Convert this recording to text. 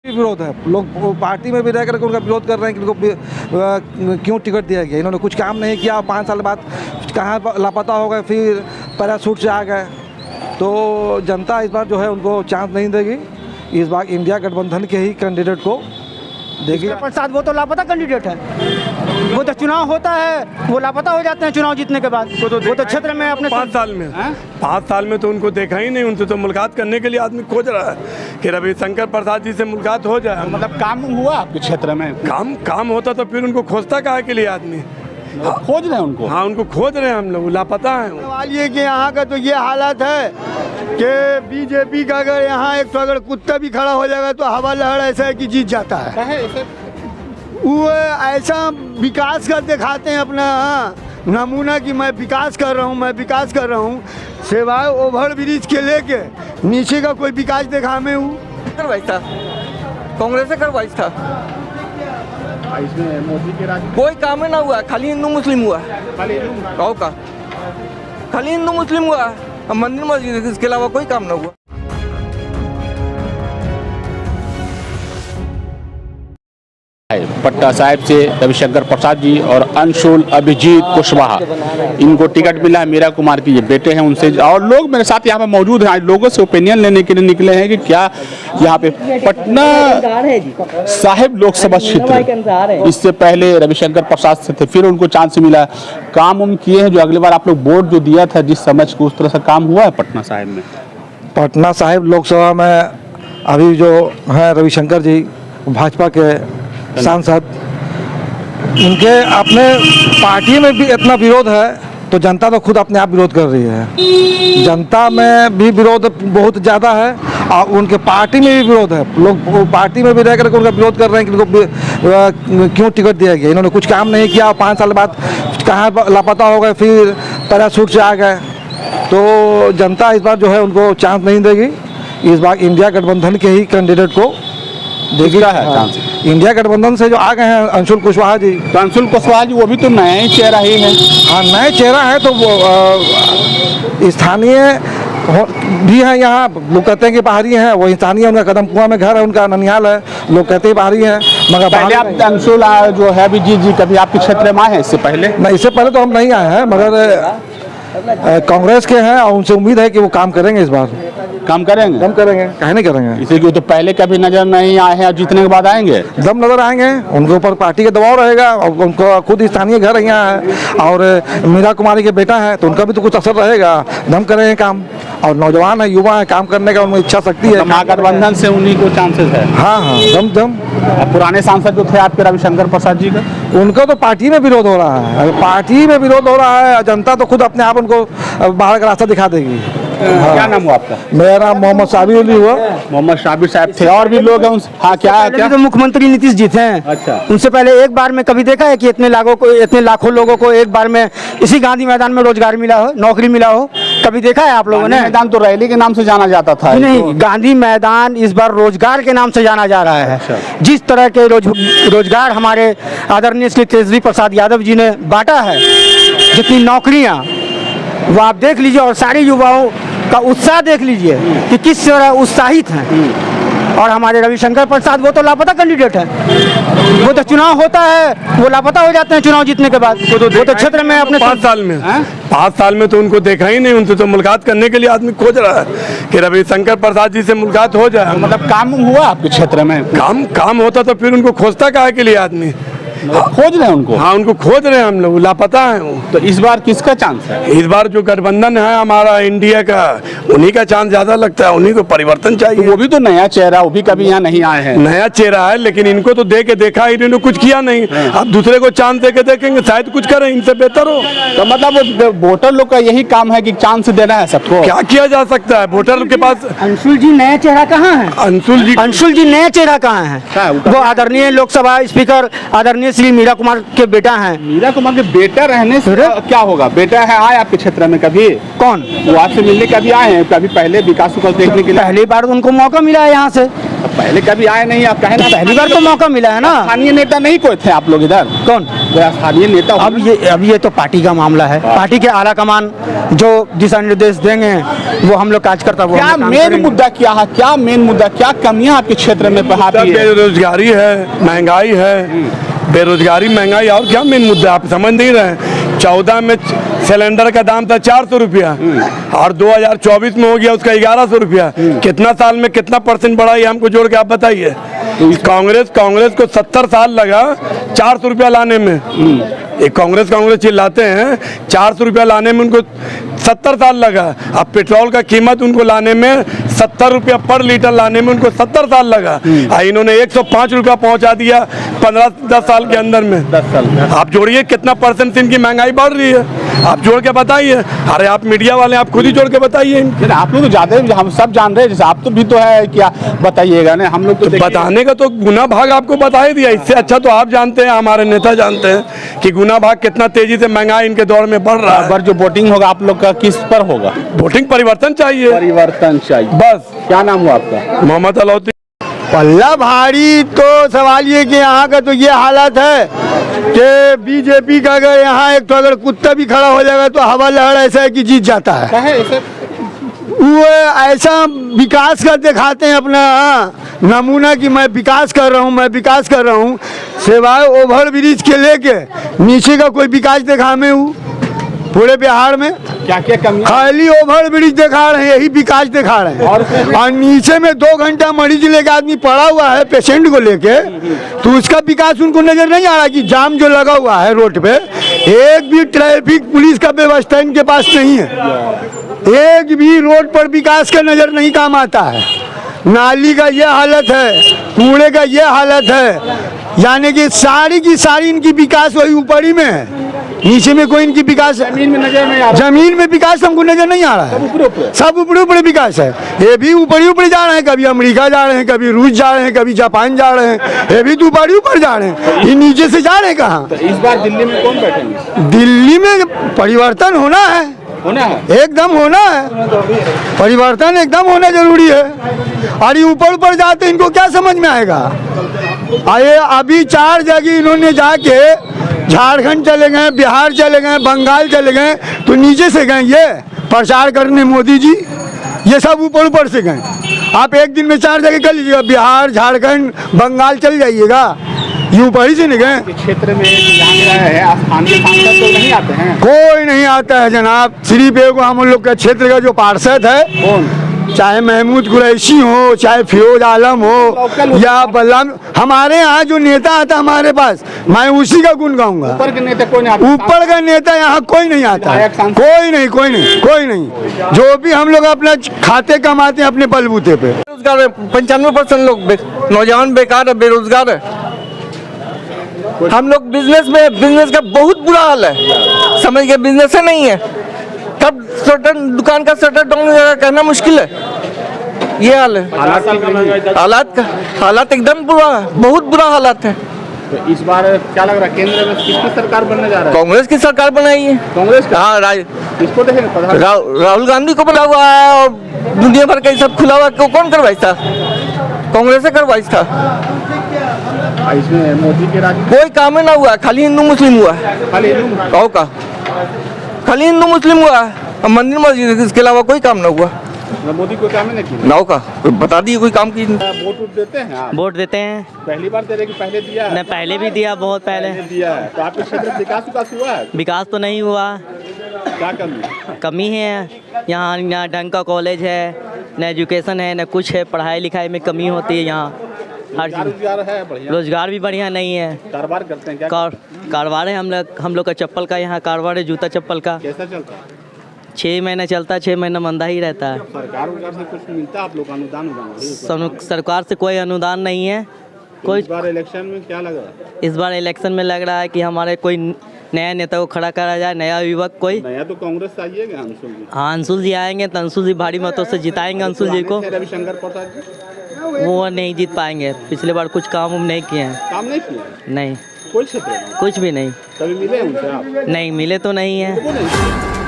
विरोध है। लोग पार्टी में भी रह करके उनका विरोध कर रहे हैं कि इनको क्यों टिकट दिया गया। इन्होंने कुछ काम नहीं किया, 5 साल बाद कहाँ लापता हो गए, फिर पैराशूट से आ गए। तो जनता इस बार जो है उनको चांस नहीं देगी। इस बार इंडिया गठबंधन के ही कैंडिडेट को देगी। प्रसाद वो तो लापता कैंडिडेट है, वो तो चुनाव होता है वो लापता हो जाते हैं चुनाव जीतने के बाद। वो तो क्षेत्र में अपने 5 साल में 5 साल में तो उनको देखा ही नहीं। उनसे तो मुलाकात करने के लिए आदमी खोज रहा है कि रविशंकर प्रसाद जी से मुलाकात हो जाए। मतलब काम हुआ आपके क्षेत्र में? काम होता तो फिर उनको खोजता काहे के लिए आदमी? खोज रहे हैं उनको। हाँ, उनको खोज रहे हैं हम लोग, लापता है। सवाल ये कि यहाँ का तो ये हालत है कि बीजेपी का अगर यहाँ एक तो अगर कुत्ता भी खड़ा हो जाएगा तो हवा लहर ऐसा है कि जीत जाता है। वो ऐसा विकास कर दिखाते हैं अपना नमूना कि मैं विकास कर रहा हूँ, सिवाय ओवर ब्रिज के लेके नीचे का कोई विकास देखा मैं हूँ। करवाई था, कांग्रेस से करवाई था। इसमें मोदी के राज कोई काम ना हुआ, खाली हिंदू मुस्लिम हुआ। गाँव का खाली हिंदू मुस्लिम हुआ, मंदिर मस्जिद, इसके अलावा कोई काम ना हुआ। पटना साहिब से रविशंकर प्रसाद जी और अंशुल अभिजीत कुशवाहा, इनको टिकट मिला है। मीरा कुमार की ये बेटे हैं, उनसे और लोग मेरे साथ यहाँ पे मौजूद हैं। आज लोगों से ओपिनियन लेने के लिए निकले हैं कि क्या यहाँ पे पटना साहिब लोकसभा क्षेत्र, इससे पहले रविशंकर प्रसाद से थे, फिर उनको चांस मिला। काम उम किए हैं जो अगली बार आप लोग वोट जो दिया था जिस समझ को, उस तरह से काम हुआ है पटना साहिब में? पटना साहिब लोकसभा में अभी जो हैं रविशंकर जी भाजपा के सांसद, उनके अपने पार्टी में भी इतना विरोध है तो जनता तो खुद अपने आप विरोध कर रही है। जनता में भी विरोध बहुत ज़्यादा है और उनके पार्टी में भी विरोध है। लोग पार्टी में भी रह करके उनका विरोध कर रहे हैं कि इनको क्यों टिकट दिया गया। इन्होंने कुछ काम नहीं किया, 5 साल बाद कहाँ लापता हो गए, फिर पैराशूट से आ गए। तो जनता इस बार जो है उनको चांस नहीं देगी। इस बार इंडिया गठबंधन के ही कैंडिडेट को देगी। है चांस इंडिया गठबंधन से जो आ गए हैं अंशुल कुशवाहा जी। तो अंशुल कुशवाहा जी वो भी तो नया ही चेहरा ही है। हाँ, नए चेहरा है तो वो स्थानीय भी हैं। यहाँ लोग कहते हैं कि बाहरी हैं, वो स्थानीय, उनका कदम कुआं में घर है, उनका ननिहाल है, लोग कहते हैं बाहरी हैं। मगर पहले आप अंशुल जो है अभिजीत जी कभी आपके क्षेत्र में आए हैं इससे पहले? नहीं, इससे पहले तो हम नहीं आए हैं, मगर कांग्रेस के हैं और उनसे उम्मीद है कि वो काम करेंगे। इस बार काम करेंगे? काहे नहीं करेंगे। इसे क्यों, तो पहले कभी नजर नहीं आए हैं और जीतने के बाद आएंगे? दम नजर आएंगे, उनके ऊपर पार्टी का दबाव रहेगा और उनको खुद स्थानीय घर यहाँ है और मीरा कुमारी के बेटा है तो उनका भी तो कुछ असर रहेगा। दम करेंगे काम, और नौजवान है, युवा है, काम करने का उनमें इच्छा शक्ति है। महागठबंधन से उन्हीं को चांसेस है। हाँ, दम। पुराने सांसद जो थे आपके रविशंकर प्रसाद जी का, उनका तो पार्टी में विरोध हो रहा है। पार्टी में विरोध हो रहा है, जनता तो खुद अपने आप उनको बाहर का रास्ता दिखा देगी। क्या नाम हुआ आपका? मेरा नाम मोहम्मद साबिर अली हुआ। मोहम्मद शाबिर साहब थे, और भी लोग हैं उनसे। हाँ, क्या तो मुख्यमंत्री नीतीश जी थे। अच्छा। उनसे पहले एक बार में कभी देखा है कि इतने लाखों लोगों को एक बार में इसी गांधी मैदान में रोजगार मिला हो, नौकरी मिला हो? कभी देखा है आप लोगों ने? मैदान तो रैली के नाम से जाना जाता था। नहीं, गांधी मैदान इस बार रोजगार के नाम से जाना जा रहा है। अच्छा। जिस तरह के रोजगार हमारे आदरणीय श्री तेजस्वी प्रसाद यादव जी ने बांटा है, जितनी नौकरियां, वो आप देख लीजिए और सारे युवाओं का उत्साह देख लीजिए कि किस तरह उत्साहित हैं। और हमारे रविशंकर प्रसाद वो तो लापता कैंडिडेट है, वो तो चुनाव होता है वो लापता हो जाते हैं चुनाव जीतने के बाद। वो तो क्षेत्र में अपने 5 साल में तो उनको देखा ही नहीं। उनसे तो मुलाकात करने के लिए आदमी खोज रहा है कि रविशंकर प्रसाद जी से मुलाकात हो जाए। मतलब काम हुआ आपके क्षेत्र में? काम होता तो फिर उनको खोजता काहे के लिए आदमी? खोज रहे हैं उनको। हाँ, उनको खोज रहे हैं हम लोग, लापता है वो। तो इस बार किसका चांस है? इस बार जो गठबंधन है हमारा इंडिया का, उन्हीं का चांस ज्यादा लगता है। उन्हीं को परिवर्तन चाहिए। वो भी तो नया चेहरा, वो भी कभी यहाँ नहीं आए हैं। नया चेहरा है, लेकिन इनको तो दे के देखा, इन्होंने कुछ किया नहीं। अब दूसरे को चांस दे के देखेंगे, शायद कुछ करें, इनसे बेहतर हो। तो मतलब वोटर लोग का यही काम है कि चांस देना है सबको। क्या किया जा सकता है वोटर के पास? अंशुल जी नया चेहरा कहाँ है? अंशुल जी नया चेहरा कहाँ है? वो आदरणीय लोकसभा स्पीकर आदरणीय इसलिए मीरा कुमार के बेटा हैं। मीरा कुमार के बेटा रहने से अरे! क्या होगा? बेटा है, आए आपके क्षेत्र में कभी? कौन? वो आपसे मिलने कभी आए हैं? कभी पहले विकास को देखने के लिए? पहली बार तो उनको मौका मिला है यहाँ से, पहले कभी आए नहीं, आप कहे ना पहली बार तो मौका मिला है ना। स्थानीय नेता नहीं कोई थे आप लोग इधर? कौन? वो स्थानीय नेता अब ये तो पार्टी का मामला है। पार्टी के आला कमान जो दिशा निर्देश देंगे वो हम लोग कार्यकर्ता वो क्या हम लोग काम मेन करेंगे। मुद्दा क्या है? क्या मेन मुद्दा, क्या कमियां आपके क्षेत्र में आती है? बेरोजगारी है, महंगाई है, बेरोजगारी महंगाई, और क्या मेन मुद्दा आप समझ नहीं रहे हैं? 14 में सिलेंडर का दाम था 400 रुपया और 2024 में हो गया उसका 1100 रुपया। कितना साल में कितना % बढ़ा ये हमको जोड़ के आप बताइए। कांग्रेस को 70 साल लगा 400 रुपया लाने में। ये कांग्रेस चिल्लाते हैं, 400 रुपया लाने में उनको 70 साल लगा। अब पेट्रोल का कीमत उनको लाने में 70 रुपया पर लीटर लाने में उनको 70 साल लगा। इन्होंने 105 रुपया पहुंचा दिया 10 साल के अंदर में। 10 साल में आप जोड़िए कितना % इनकी महंगाई बढ़ रही है, आप जोड़ के बताइए। अरे आप मीडिया वाले आप खुद ही जोड़ के बताइए। आप लोग तो ज्यादा, हम सब जान रहे हैं, जैसे आप तो भी तो है, क्या बताइएगा ना? हम लोग तो बताने का तो गुना भाग आपको बता ही दिया। इससे अच्छा तो आप जानते हैं, हमारे नेता जानते हैं कि गुना भाग कितना तेजी से महंगाई इनके दौर में बढ़ रहा है। पर जो वोटिंग होगा आप लोग का किस पर होगा? वोटिंग परिवर्तन चाहिए, परिवर्तन चाहिए बस। क्या नाम हुआ आपका? मोहम्मद अलाउद्दीन। पल्ला भारी तो सवाल ये कि यहाँ का तो ये हालत है कि बीजेपी का अगर यहाँ एक तो अगर कुत्ता भी खड़ा हो जाएगा तो हवा लहर ऐसा है कि जीत जाता है। वो ऐसा विकास कर दिखाते हैं अपना नमूना कि मैं विकास कर रहा हूँ, सिवाय ओवर ब्रिज के लेके नीचे का कोई विकास दिखा में हूँ पूरे बिहार में। क्या क्या कमी? खाली ओवर ब्रिज दिखा रहे हैं, यही विकास दिखा रहे हैं। और नीचे में 2 घंटा मरीज लेके आदमी पड़ा हुआ है पेशेंट को लेके, तो उसका विकास उनको नजर नहीं आ रहा कि जाम जो लगा हुआ है रोड पे, एक भी ट्रैफिक पुलिस का व्यवस्था इनके पास नहीं है। एक भी रोड पर विकास का नजर नहीं काम आता है। नाली का ये हालत है, कूड़े का ये हालत है, यानी कि सारी की सारी इनकी विकास वही ऊपर ही में है, नीचे में कोई इनकी विकास जमीन में नजर नहीं आ रहा। जमीन में विकास हमको नजर नहीं आ रहा है। सब ऊपर विकास है। ये भी ऊपर जा रहे हैं, कभी अमेरिका जा रहे हैं, कभी रूस जा रहे हैं, कभी जापान जा रहे हैं, ये भी तो ऊपर जा रहे हैं। ये नीचे से जा रहे हैं कहाँ? तो इस बार दिल्ली में कौन बैठेंगे? दिल्ली में परिवर्तन होना है, एकदम होना है, परिवर्तन एकदम होना जरूरी है। और ये ऊपर जाते इनको क्या समझ में आएगा? आए अभी 4 जगह इन्होंने जाके झारखंड चले गए, बिहार चले गए, बंगाल चले गए, तो नीचे से गए ये प्रचार करने मोदी जी, ये सब ऊपर से गए। आप एक दिन में 4 जगह कर लीजिएगा, बिहार, झारखंड, बंगाल चल जाइएगा, ये ऊपर ही से नहीं गए। क्षेत्र में स्थानीय सांसद तो नहीं आते हैं? कोई नहीं आता है जनाब। सिर्फ एगो हम लोग का क्षेत्र का जो पार्षद है, कौन? चाहे महमूद कुरैशी हो, चाहे फिरोज आलम हो या बल्लाम, हमारे यहाँ जो नेता आता हमारे पास, मैं उसी का गुण गाऊंगा। ऊपर के नेता कोई नहीं आता? ऊपर का नेता यहाँ कोई नहीं आता, कोई नहीं। जो भी हम लोग अपना खाते कमाते हैं अपने बलबूते पे। बेरोजगार है, 95% लोग नौजवान बेकार है, बेरोजगार है। हम लोग बिजनेस का बहुत बुरा हाल है, समझ के बिजनेस नहीं है, तब शटर दुकान का शटर डाउन करना मुश्किल है। ये हाल है, हालात एकदम बुरा है, बहुत बुरा हालात है। तो इस बार क्या लग रहा है, केंद्र में किसकी सरकार बनने जा रहा है? कांग्रेस की सरकार बनाई है। कांग्रेस का? हाँ, किसको देखेंगे? राहुल गांधी को बना हुआ है और दुनिया भर का सब खुला हुआ, कौन करवाई था? कांग्रेस से करवाई था। इसमें मोदी के राज कोई काम ही ना हुआ, खाली हिंदू मुस्लिम हुआ है। खाली हिंदू मुस्लिम हुआ है, मंदिर मस्जिद, इसके अलावा कोई काम ना हुआ। मोदी को काम नहीं किया? नाव का बता दिए कोई काम की। वोट देते हैं आप? वोट देते हैं। पहली बार दे रहे कि पहले दिया है? नहीं, पहले भी दिया, बहुत पहले दिया है। तो आपके क्षेत्र में विकास हुआ है? विकास तो नहीं हुआ, क्या कमी है। यहाँ ढंग का कॉलेज है, न एजुकेशन है, न कुछ है, पढ़ाई लिखाई में कमी होती है यहाँ। हर रोजगार है बढ़िया? रोजगार भी बढ़िया नहीं है। कारोबार करते हैं क्या? कारोबार है हम लोग का चप्पल का यहाँ कारोबार है, जूता चप्पल का। कैसा चलता है? 6 महीना चलता है, 6 महीना मंदा ही रहता है। सरकार से कुछ मिलता है आप लोग अनुदान? सरकार से कोई अनुदान नहीं है। कोई इस बार इलेक्शन में क्या लग रहा है? इस बार इलेक्शन में लग रहा है कि हमारे कोई नया नेता को खड़ा करा जाए, नया युवक कोई। नया तो कांग्रेस आइएगा, अंशुल जी। हाँ, अंशुल जी आएंगे तो अंशुल जी भारी मतों से जिताएंगे अंशुल जी को। रविशंकर प्रसाद जी वो नहीं जीत पाएंगे, पिछले बार कुछ काम नहीं किए हैं। काम नहीं किए? नहीं। कोई क्षेत्र में कुछ भी नहीं। कभी मिले उनसे आप? नहीं मिले तो नहीं है।